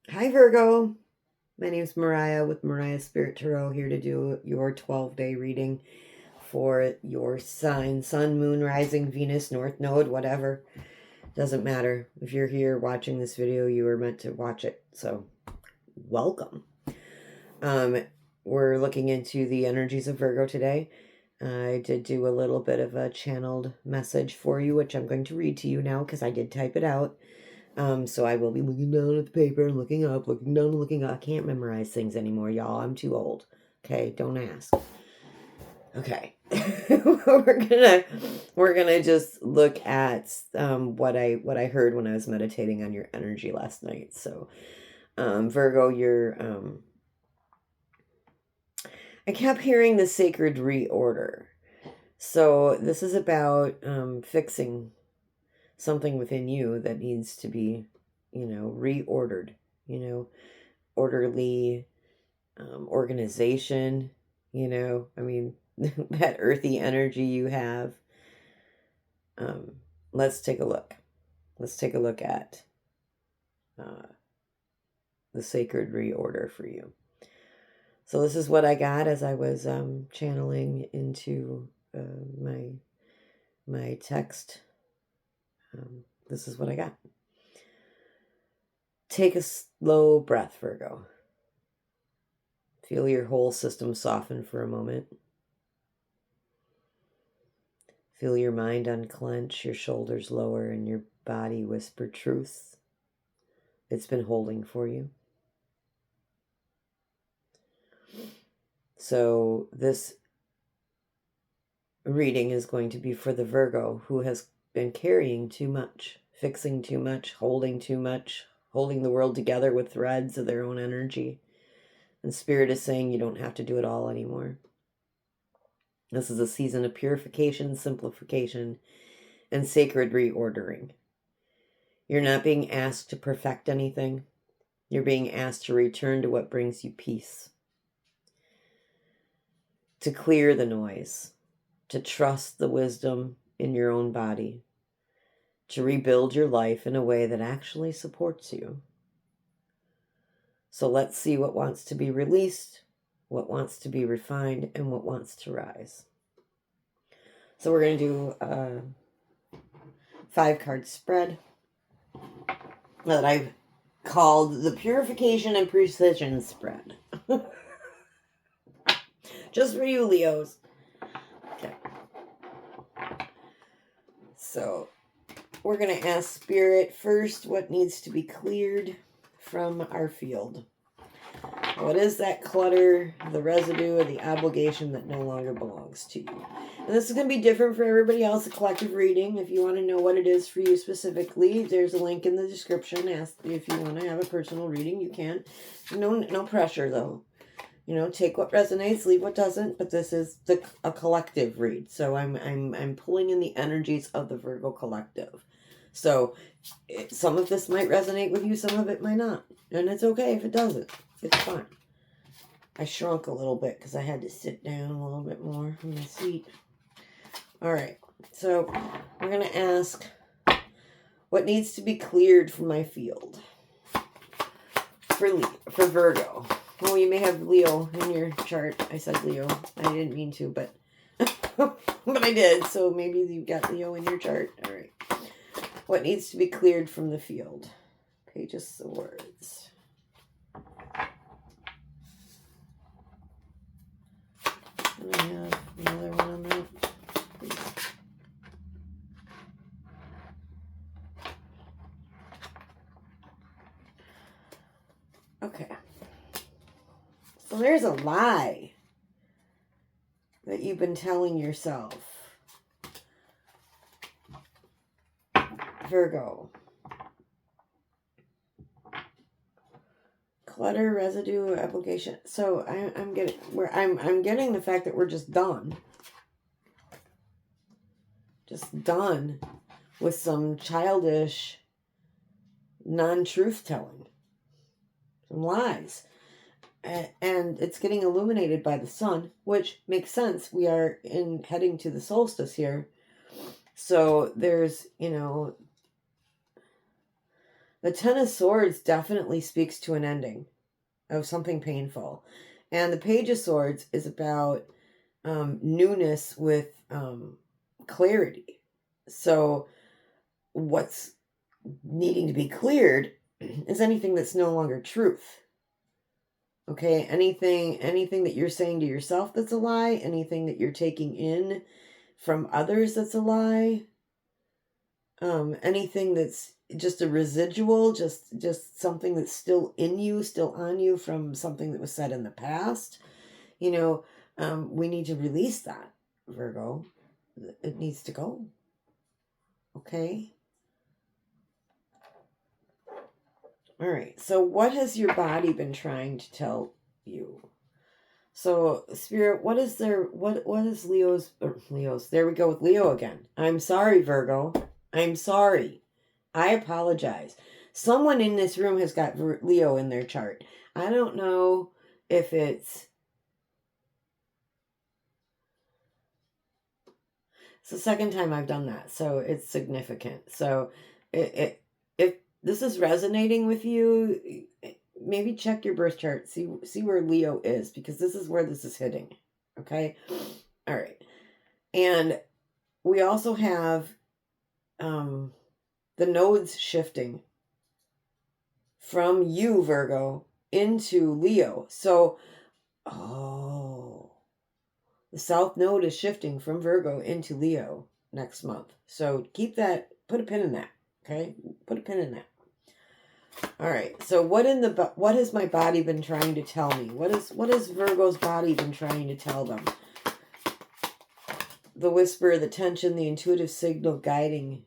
Hi, Virgo. My name's Moriah with Moriah Spirit Tarot, here to do your 12-day reading for your sign, sun, moon, rising, Venus, North Node, whatever. Doesn't matter. If you're here watching this video, you were meant to watch it. So, welcome. We're looking into the energies of Virgo today. I did do a little bit of a channeled message for you, which I'm going to read to you now because I did type it out. So I will be looking down at the paper and looking up, looking down and looking up. I can't memorize things anymore, y'all. I'm too old. Okay, don't ask. Okay. we're gonna just look at what I heard when I was meditating on your energy last night. So Virgo, I kept hearing the sacred reorder. So this is about fixing something within you that needs to be, reordered, orderly organization, I mean, that earthy energy you have. Let's take a look. Let's take a look at uh, the sacred reorder for you. So this is what I got as I was channeling into my text. This is what I got. Take a slow breath, Virgo. Feel your whole system soften for a moment. Feel your mind unclench, your shoulders lower, and your body whisper truth it's been holding for you. So this reading is going to be for the Virgo who has been carrying too much, fixing too much, holding the world together with threads of their own energy. And Spirit is saying you don't have to do it all anymore. This is a season of purification, simplification, and sacred reordering. You're not being asked to perfect anything. You're being asked to return to what brings you peace, to clear the noise, to trust the wisdom in your own body, to rebuild your life in a way that actually supports you. So let's see what wants to be released, what wants to be refined, and what wants to rise. So we're going to do a 5-card spread that I've called the Purification and Precision Spread. Just for you, Leos. Okay. So we're going to ask Spirit first what needs to be cleared from our field. What is that clutter, the residue, or the obligation that no longer belongs to you? And this is going to be different for everybody else, a collective reading. If you want to know what it is for you specifically, there's a link in the description. Ask if you want to have a personal reading, you can. No pressure, though. Take what resonates, leave what doesn't, but this is a collective read. So I'm pulling in the energies of the Virgo collective. So some of this might resonate with you, some of it might not. And it's okay if it doesn't. It's fine. I shrunk a little bit because I had to sit down a little bit more on my seat. All right. So we're going to ask what needs to be cleared from my field for Virgo. Well, you may have Leo in your chart. I said Leo. I didn't mean to, but but I did. So maybe you've got Leo in your chart. All right. What needs to be cleared from the field? Page of Swords. And I have another one on that. Okay. So there's a lie that you've been telling yourself. Virgo. Clutter, residue, application. So I'm getting the fact that we're just done. Just done with some childish non-truth telling. Some lies. And it's getting illuminated by the sun, which makes sense. We are heading to the solstice here. So there's, The Ten of Swords definitely speaks to an ending of something painful. And the Page of Swords is about newness with clarity. So what's needing to be cleared is anything that's no longer truth. Okay, anything that you're saying to yourself that's a lie, anything that you're taking in from others that's a lie, anything that's just a residual, just something that's still in you, still on you from something that was said in the past. You know, we need to release that, Virgo. It needs to go. Okay. All right. So what has your body been trying to tell you? So Spirit, what is Leo's, there we go with Leo again. I'm sorry, Virgo. I'm sorry. I apologize. Someone in this room has got Leo in their chart. I don't know if it's the second time I've done that, so it's significant. So if this is resonating with you, maybe check your birth chart, see where Leo is, because this is where this is hitting. Okay? All right. And we also have the nodes shifting from you, Virgo, into Leo. So, the South Node is shifting from Virgo into Leo next month. So keep that, put a pin in that, okay? Put a pin in that. All right. So what has my body been trying to tell me? What has Virgo's body been trying to tell them? The whisper, the tension, the intuitive signal guiding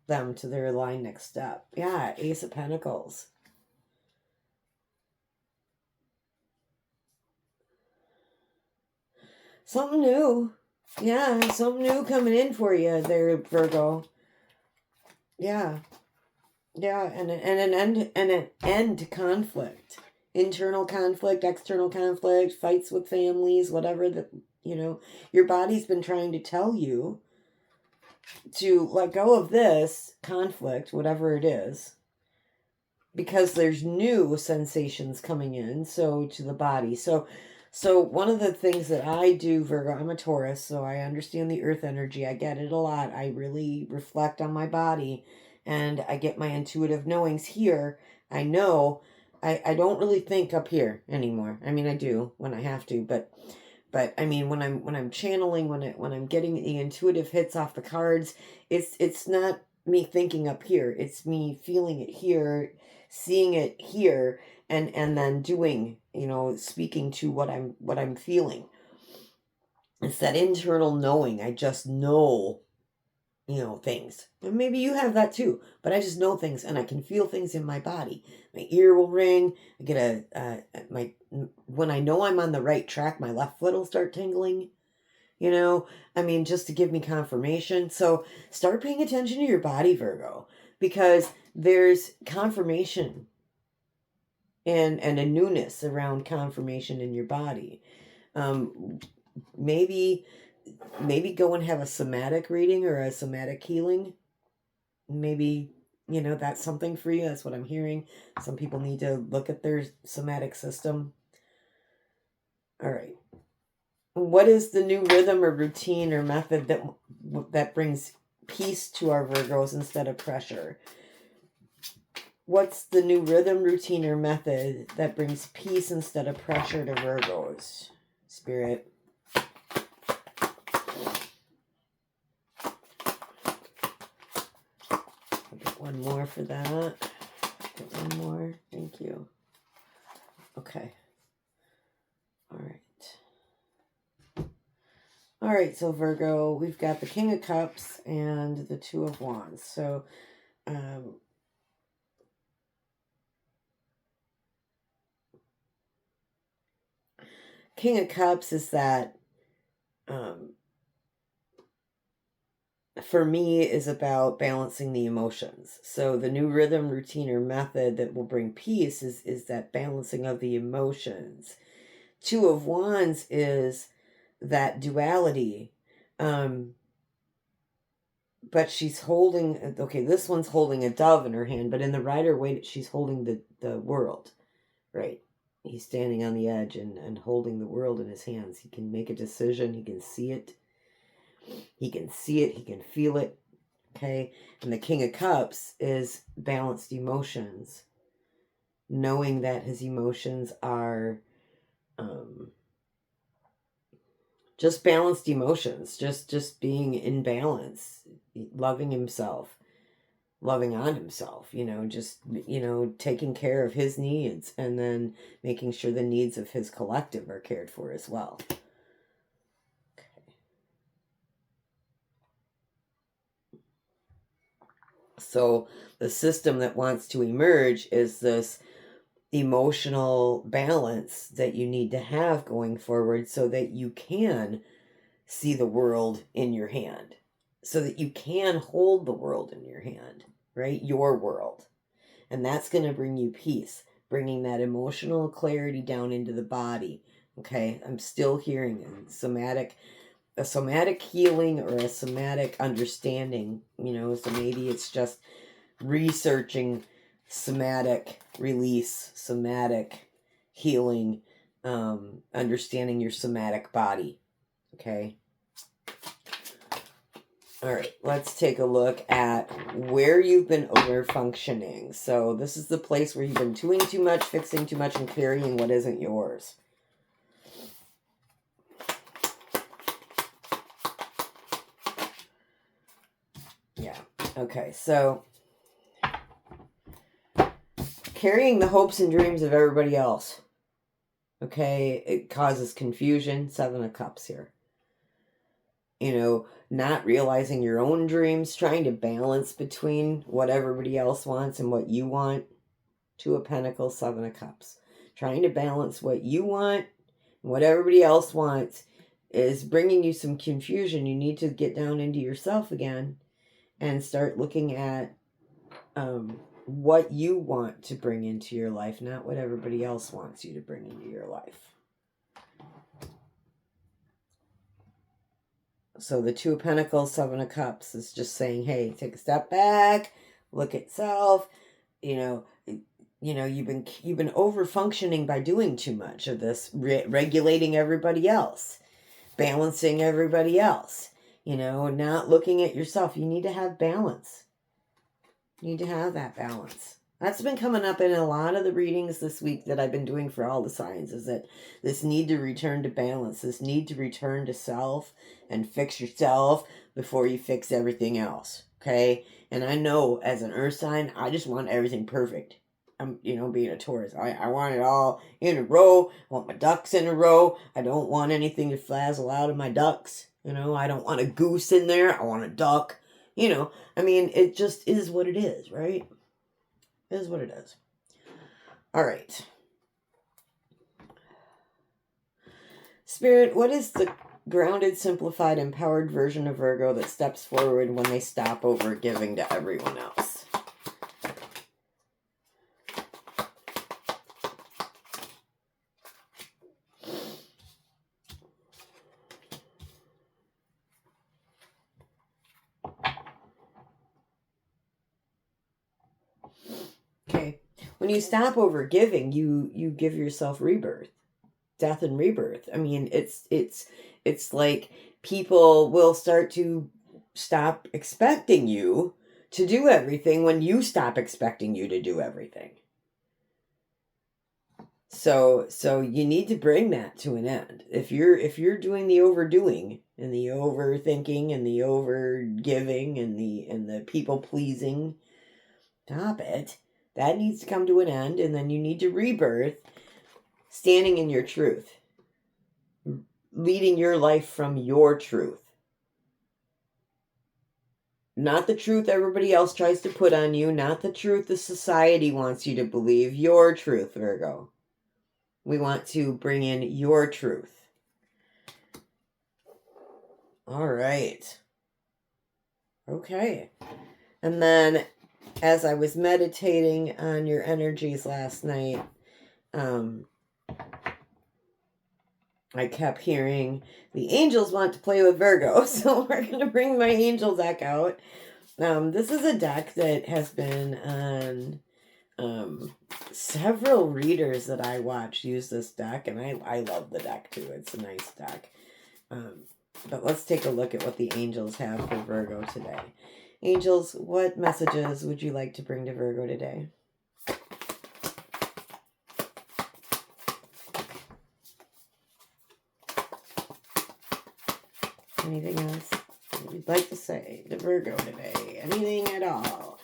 them to their aligned next step. Yeah, Ace of Pentacles. Something new. Yeah, something new coming in for you there, Virgo. Yeah. Yeah, and an end to conflict. Internal conflict, external conflict, fights with families, whatever that, your body's been trying to tell you to let go of this conflict, whatever it is, because there's new sensations coming in, so to the body. So one of the things that I do, Virgo, I'm a Taurus, so I understand the earth energy. I get it a lot. I really reflect on my body, and I get my intuitive knowings here. I know. I don't really think up here anymore. I mean, I do when I have to, but I mean, when I'm channeling, when I'm getting the intuitive hits off the cards, it's not me thinking up here. It's me feeling it here, seeing it here, and then doing, speaking to what I'm feeling. It's that internal knowing. I just know, things. And maybe you have that too, but I just know things, and I can feel things in my body. My ear will ring. I get when I know I'm on the right track, my left foot will start tingling. I mean, just to give me confirmation. So start paying attention to your body, Virgo, because there's confirmation and a newness around confirmation in your body. Maybe go and have a somatic reading or a somatic healing. Maybe, that's something for you. That's what I'm hearing. Some people need to look at their somatic system. All right. What is the new rhythm or routine or method that brings peace to our Virgos instead of pressure? What's the new rhythm, routine, or method that brings peace instead of pressure to Virgos? Spirit. I'll get one more for that. Get one more. Thank you. Okay. All right. All right, so Virgo, we've got the King of Cups and the Two of Wands. So, King of Cups is that, for me, is about balancing the emotions. So the new rhythm, routine, or method that will bring peace is that balancing of the emotions. Two of Wands is that duality. but she's holding, okay, this one's holding a dove in her hand, but in the Rider-Waite, she's holding the world, right? He's standing on the edge and holding the world in his hands. He can make a decision. He can see it. He can see it. He can feel it. Okay. And the King of Cups is balanced emotions, knowing that his emotions are just balanced emotions, just being in balance, loving himself, loving on himself, just, taking care of his needs and then making sure the needs of his collective are cared for as well. Okay. So the system that wants to emerge is this emotional balance that you need to have going forward so that you can see the world in your hand, so that you can hold the world in your hand, right? Your world. And that's going to bring you peace, bringing that emotional clarity down into the body. Okay, I'm still hearing a somatic healing or a somatic understanding, so maybe it's just researching somatic release, somatic healing, understanding your somatic body. Okay. All right, let's take a look at where you've been over-functioning. So this is the place where you've been doing too much, fixing too much, and carrying what isn't yours. Yeah, okay, so carrying the hopes and dreams of everybody else. Okay, it causes confusion. 7 of Cups here. Not realizing your own dreams, trying to balance between what everybody else wants and what you want. 2 of Pentacles, 7 of Cups. Trying to balance what you want and what everybody else wants is bringing you some confusion. You need to get down into yourself again and start looking at what you want to bring into your life, not what everybody else wants you to bring into your life. So the 2 of Pentacles, 7 of Cups is just saying, hey, take a step back, look at self. You've been over functioning by doing too much of this, regulating everybody else, balancing everybody else, not looking at yourself. You need to have balance. You need to have that balance. That's been coming up in a lot of the readings this week that I've been doing for all the signs, is that this need to return to balance, this need to return to self and fix yourself before you fix everything else, okay? And I know as an earth sign, I just want everything perfect. I'm, being a Taurus, I want it all in a row. I want my ducks in a row. I don't want anything to frazzle out of my ducks. I don't want a goose in there. I want a duck. It just is what it is, right? It is what it is. All right. Spirit, what is the grounded, simplified, empowered version of Virgo that steps forward when they stop over giving to everyone else? Okay. When you stop over giving, you give yourself rebirth, death and rebirth. It's like people will start to stop expecting you to do everything when you stop expecting you to do everything. So you need to bring that to an end. If you're doing the overdoing and the overthinking and the overgiving and the people pleasing, stop it. That needs to come to an end, and then you need to rebirth, standing in your truth, leading your life from your truth. Not the truth everybody else tries to put on you, not the truth the society wants you to believe, your truth, Virgo. We want to bring in your truth. All right. Okay. And then as I was meditating on your energies last night, I kept hearing the angels want to play with Virgo, so we're going to bring my angel deck out. This is a deck that has been on several readers that I watch use this deck, and I love the deck too. It's a nice deck. But let's take a look at what the angels have for Virgo today. Angels, what messages would you like to bring to Virgo today? Anything else you'd like to say to Virgo today? Anything at all?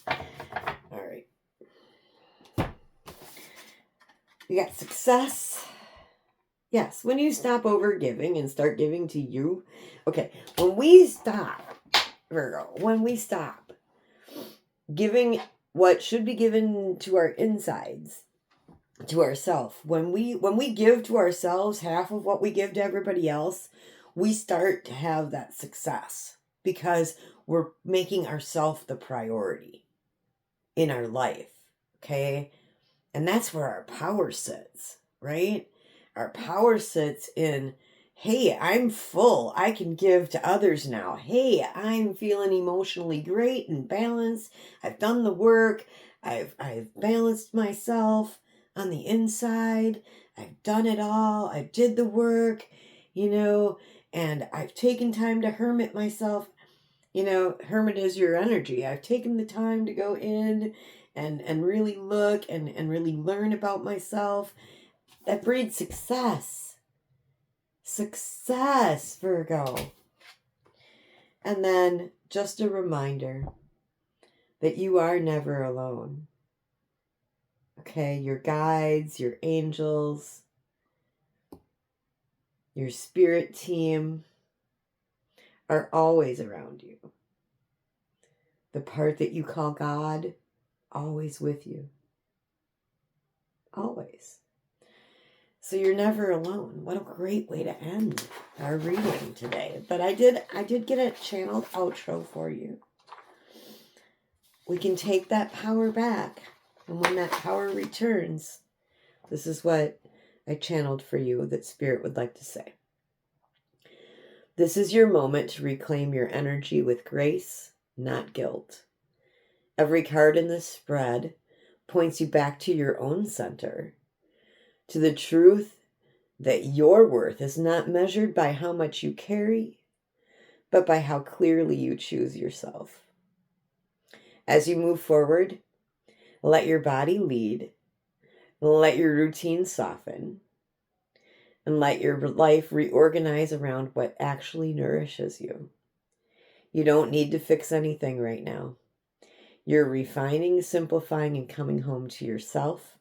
All right. We got success. Yes, when you stop over giving and start giving to you. Okay, when we stop, Virgo, when we stop giving what should be given to our insides, to ourselves, when we give to ourselves half of what we give to everybody else, we start to have that success because we're making ourselves the priority in our life. Okay, and that's where our power sits, right? Our power sits in, hey, I'm full. I can give to others now. Hey, I'm feeling emotionally great and balanced. I've done the work. I've balanced myself on the inside. I've done it all. I did the work, and I've taken time to hermit myself. Hermit is your energy. I've taken the time to go in and really look and really learn about myself. That breeds success. Success, Virgo. And then just a reminder that you are never alone. Okay, your guides, your angels, your spirit team are always around you. The part that you call God, always with you. Always. So you're never alone. What a great way to end our reading today. But I did get a channeled outro for you. We can take that power back. And when that power returns, this is what I channeled for you that Spirit would like to say. This is your moment to reclaim your energy with grace, not guilt. Every card in this spread points you back to your own center, to the truth that your worth is not measured by how much you carry, but by how clearly you choose yourself. As you move forward, let your body lead, let your routine soften, and let your life reorganize around what actually nourishes you. You don't need to fix anything right now. You're refining, simplifying, and coming home to yourself.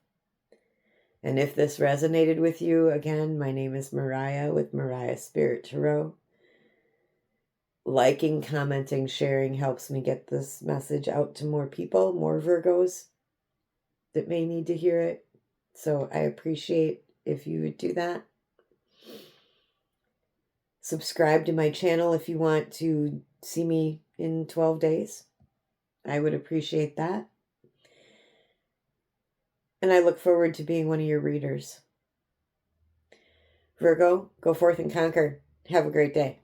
And if this resonated with you, again, my name is Moriah with Moriah Spirit Tarot. Liking, commenting, sharing helps me get this message out to more people, more Virgos that may need to hear it. So I appreciate if you would do that. Subscribe to my channel if you want to see me in 12 days. I would appreciate that. And I look forward to being one of your readers. Virgo, go forth and conquer. Have a great day.